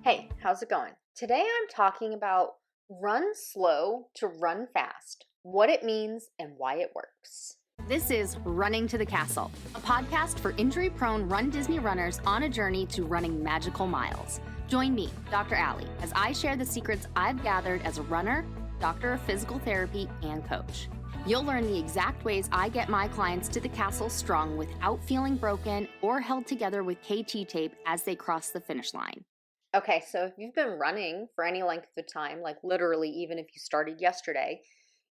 Hey, how's it going? Today I'm talking about run slow to run fast, what it means and why it works. This is Running to the Castle, a podcast for injury-prone RunDisney runners on a journey to running magical miles. Join me, Dr. Allie, as I share the secrets I've gathered as a runner, doctor of physical therapy, and coach. You'll learn the exact ways I get my clients to the castle strong without feeling broken or held together with KT tape as they cross the finish line. Okay, so if you've been running for any length of time, like literally even if you started yesterday,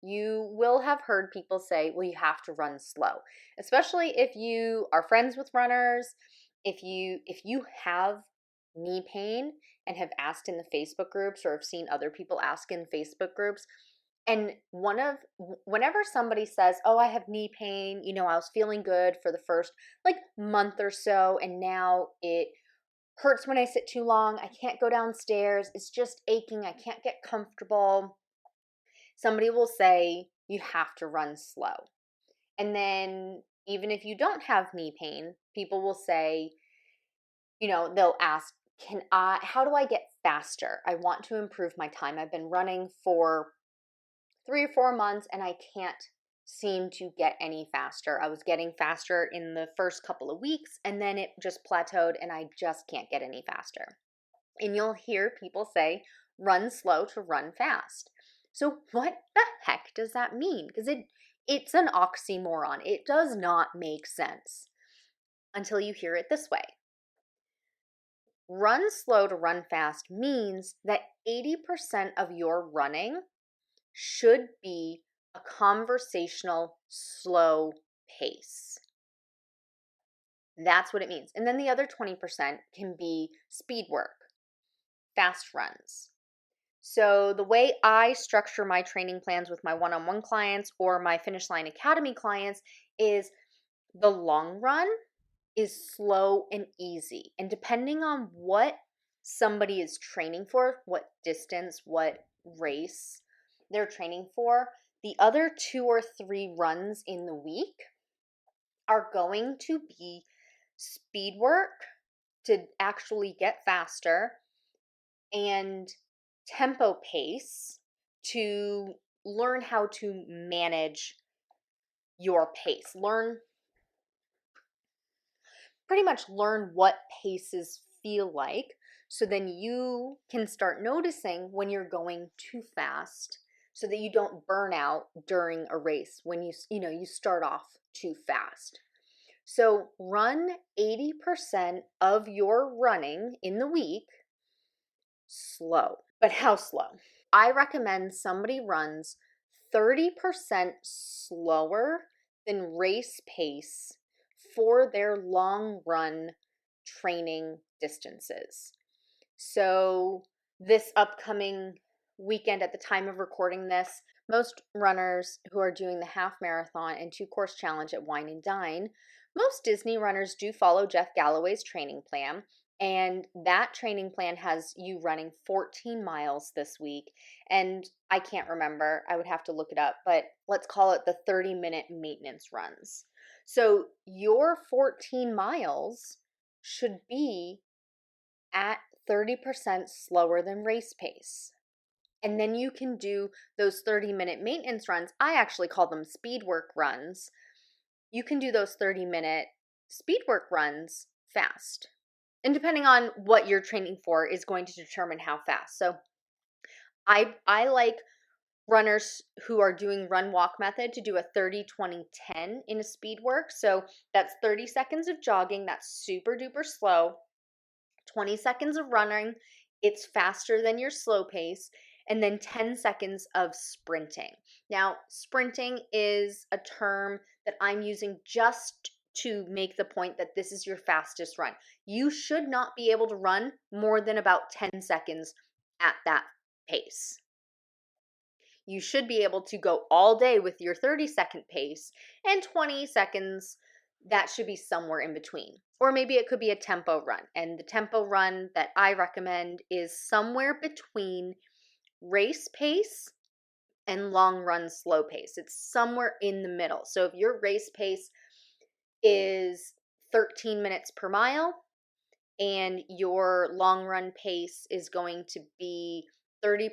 you will have heard people say, well, you have to run slow, especially if you are friends with runners, if you have knee pain and have asked in the Facebook groups or have seen other people ask in Facebook groups. And whenever somebody says, "Oh, I have knee pain, I was feeling good for the first like month or so and now it hurts when I sit too long. I can't go downstairs. It's just aching. I can't get comfortable." Somebody will say, you have to run slow. And then, even if you don't have knee pain, people will say, they'll ask, how do I get faster? I want to improve my time. I've been running for 3 or 4 months and I can't seem to get any faster. I was getting faster in the first couple of weeks and then it just plateaued and I just can't get any faster. And you'll hear people say, run slow to run fast. So what the heck does that mean? Because it's an oxymoron. It does not make sense until you hear it this way. Run slow to run fast means that 80% of your running should be a conversational, slow pace. That's what it means. And then the other 20% can be speed work, fast runs. So the way I structure my training plans with my one-on-one clients or my Finish Line Academy clients is the long run is slow and easy. And depending on what somebody is training for, what distance, what race they're training for, the other 2 or 3 runs in the week are going to be speed work to actually get faster and tempo pace to learn how to manage your pace. Pretty much learn what paces feel like, so then you can start noticing when you're going too fast so that you don't burn out during a race when you start off too fast. So run 80% of your running in the week slow. But how slow? I recommend somebody runs 30% slower than race pace for their long run training distances. So this upcoming weekend at the time of recording this, most runners who are doing the half marathon and 2-course challenge at Wine and Dine, most Disney runners do follow Jeff Galloway's training plan. And that training plan has you running 14 miles this week. And I can't remember, I would have to look it up, but let's call it the 30-minute maintenance runs. So your 14 miles should be at 30% slower than race pace. And then you can do those 30-minute maintenance runs. I actually call them speed work runs. You can do those 30-minute speed work runs fast. And depending on what you're training for is going to determine how fast. So I like runners who are doing run walk method to do a 30-20-10 in a speed work. So that's 30 seconds of jogging. That's super duper slow. 20 seconds of running. It's faster than your slow pace. And then 10 seconds of sprinting. Now, sprinting is a term that I'm using just to make the point that this is your fastest run. You should not be able to run more than about 10 seconds at that pace. You should be able to go all day with your 30-second pace, and 20 seconds, that should be somewhere in between. Or maybe it could be a tempo run. And the tempo run that I recommend is somewhere between race pace and long run slow pace. It's somewhere in the middle. So if your race pace is 13 minutes per mile and your long run pace is going to be 30%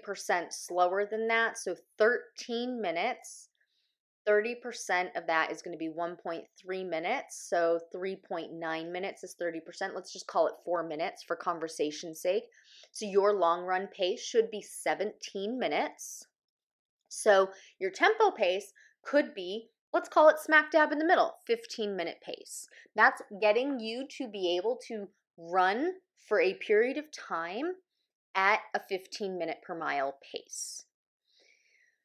slower than that. So 13 minutes, 30% of that is going to be 1.3 minutes. So 3.9 minutes is 30%. Let's just call it 4 minutes for conversation's sake. So your long run pace should be 17 minutes. So your tempo pace could be, let's call it smack dab in the middle, 15-minute pace. That's getting you to be able to run for a period of time at a 15-minute per mile pace.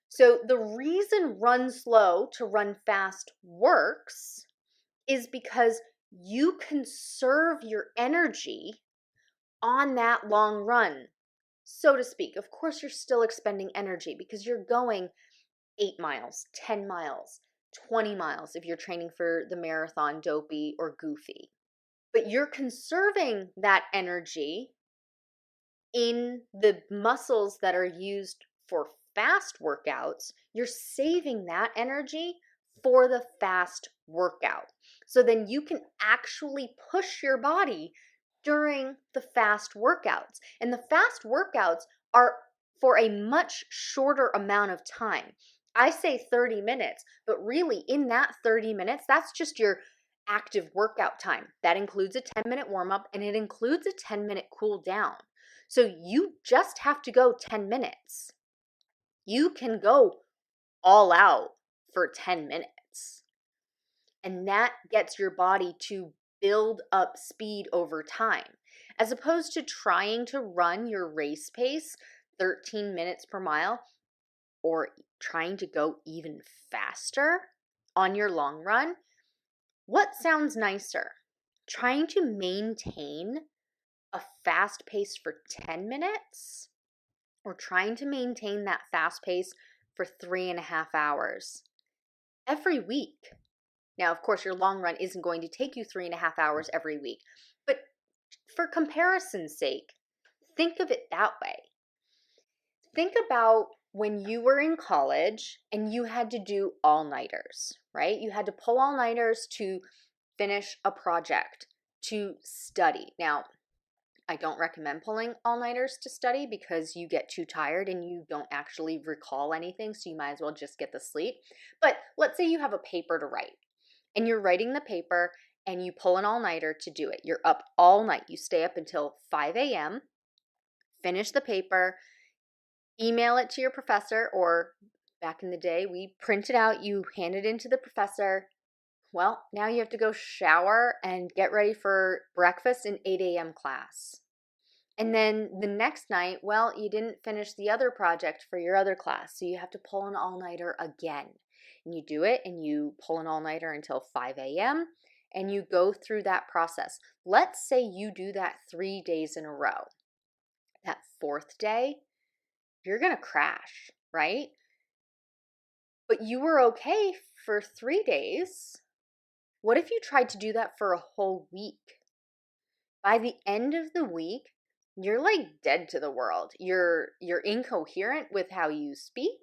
So the reason run slow to run fast works is because you conserve your energy on that long run, so to speak. Of course, you're still expending energy because you're going 8 miles, 10 miles, 20 miles if you're training for the marathon dopey or goofy. But you're conserving that energy in the muscles that are used for fast workouts. You're saving that energy for the fast workout. So then you can actually push your body during the fast workouts. And the fast workouts are for a much shorter amount of time. I say 30 minutes, but really in that 30 minutes, that's just your active workout time. That includes a 10-minute warm up and it includes a 10-minute cool down. So you just have to go 10 minutes. You can go all out for 10 minutes. And that gets your body to build up speed over time. As opposed to trying to run your race pace 13 minutes per mile or trying to go even faster on your long run, what sounds nicer? Trying to maintain a fast pace for 10 minutes or trying to maintain that fast pace for 3.5 hours every week. Now, of course, your long run isn't going to take you 3.5 hours every week, but for comparison's sake, think of it that way. Think about when you were in college and you had to do all-nighters, right? You had to pull all-nighters to finish a project, to study. Now, I don't recommend pulling all-nighters to study because you get too tired and you don't actually recall anything, so you might as well just get the sleep. But let's say you have a paper to write and you're writing the paper and you pull an all-nighter to do it. You're up all night. You stay up until 5 a.m., finish the paper, email it to your professor, or back in the day, we print it out, you hand it in to the professor. Well, now you have to go shower and get ready for breakfast in 8 a.m. class. And then the next night, well, you didn't finish the other project for your other class, so you have to pull an all-nighter again. And you do it and you pull an all-nighter until 5 a.m. and you go through that process. Let's say you do that 3 days in a row. That fourth day, you're going to crash, right? But you were okay for 3 days. What if you tried to do that for a whole week? By the end of the week, you're like dead to the world. You're incoherent with how you speak.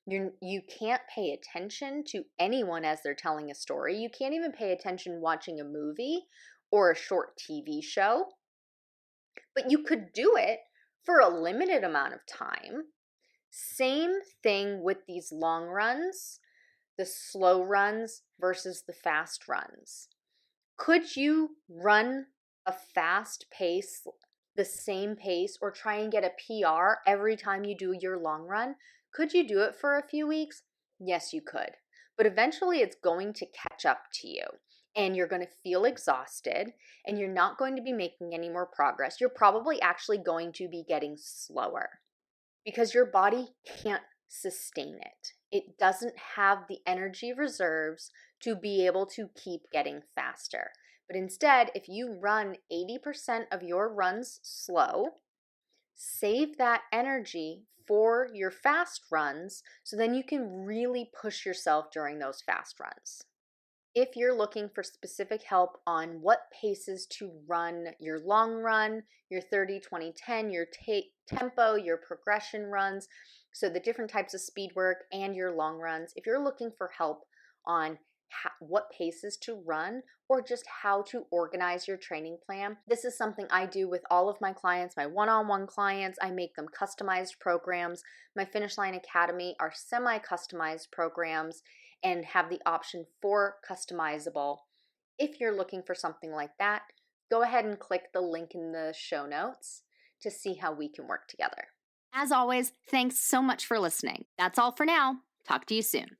You can't pay attention to anyone as they're telling a story. You can't even pay attention watching a movie or a short TV show. But you could do it for a limited amount of time. Same thing with these long runs, the slow runs versus the fast runs. Could you run a fast pace, the same pace, or try and get a PR every time you do your long run? Could you do it for a few weeks? Yes, you could. But eventually it's going to catch up to you and you're going to feel exhausted and you're not going to be making any more progress. You're probably actually going to be getting slower because your body can't sustain it. It doesn't have the energy reserves to be able to keep getting faster. But instead, if you run 80% of your runs slow, save that energy for your fast runs so then you can really push yourself during those fast runs. If you're looking for specific help on what paces to run your long run, your 30, 20, 10, your tempo, your progression runs, so the different types of speed work and your long runs, if you're looking for help on what paces to run, or just how to organize your training plan. This is something I do with all of my clients, my one-on-one clients. I make them customized programs. My Finish Line Academy are semi-customized programs and have the option for customizable. If you're looking for something like that, go ahead and click the link in the show notes to see how we can work together. As always, thanks so much for listening. That's all for now. Talk to you soon.